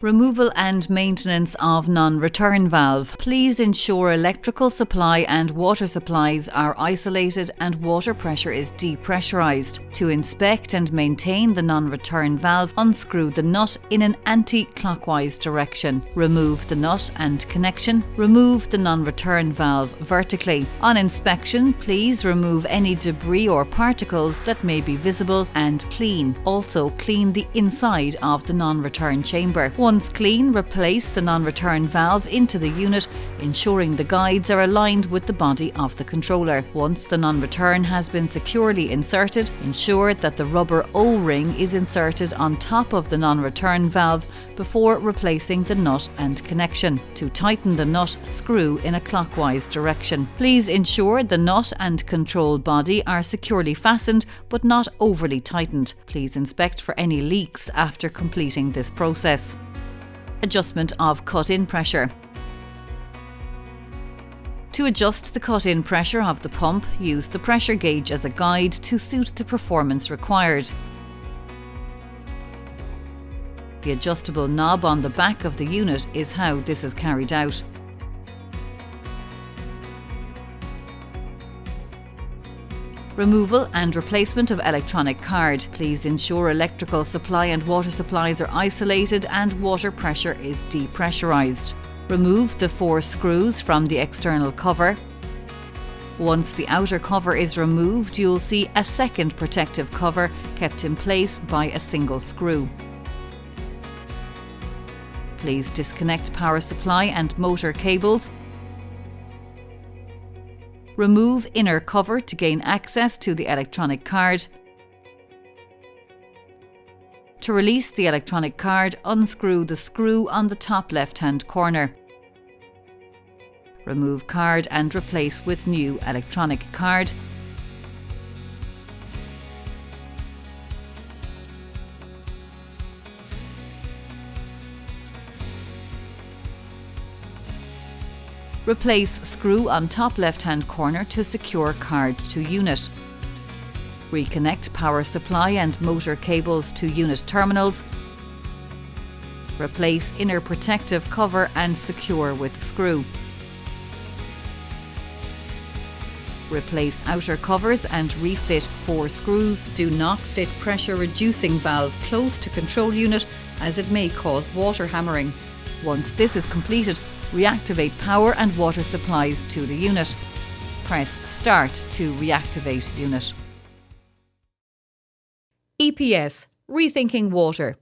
Removal and maintenance of non-return valve. Please ensure electrical supply and water supplies are isolated and water pressure is depressurized. To inspect and maintain the non-return valve, unscrew the nut in an anti-clockwise direction. Remove the nut and connection. Remove the non-return valve vertically. On inspection, please remove any debris or particles that may be visible and clean. Also, clean the inside of the non-return chamber. Once clean, replace the non-return valve into the unit, ensuring the guides are aligned with the body of the controller. Once the non-return has been securely inserted, ensure that the rubber O-ring is inserted on top of the non-return valve before replacing the nut and connection. To tighten the nut, screw in a clockwise direction. Please ensure the nut and control body are securely fastened but not overly tightened. Please inspect for any leaks after completing this process. Adjustment of cut-in pressure. To adjust the cut-in pressure of the pump, use the pressure gauge as a guide to suit the performance required. The adjustable knob on the back of the unit is how this is carried out. Removal and replacement of electronic card. Please ensure electrical supply and water supplies are isolated and water pressure is depressurized. Remove the 4 screws from the external cover. Once the outer cover is removed, you'll see a second protective cover kept in place by a single screw. Please disconnect power supply and motor cables. Remove inner cover to gain access to the electronic card. To release the electronic card, unscrew the screw on the top left-hand corner. Remove card and replace with new electronic card. Replace screw on top left-hand corner to secure card to unit. Reconnect power supply and motor cables to unit terminals. Replace inner protective cover and secure with screw. Replace outer covers and refit 4 screws. Do not fit pressure reducing valve close to control unit as it may cause water hammering. Once this is completed, reactivate power and water supplies to the unit. Press Start to reactivate unit. EPS, Rethinking Water.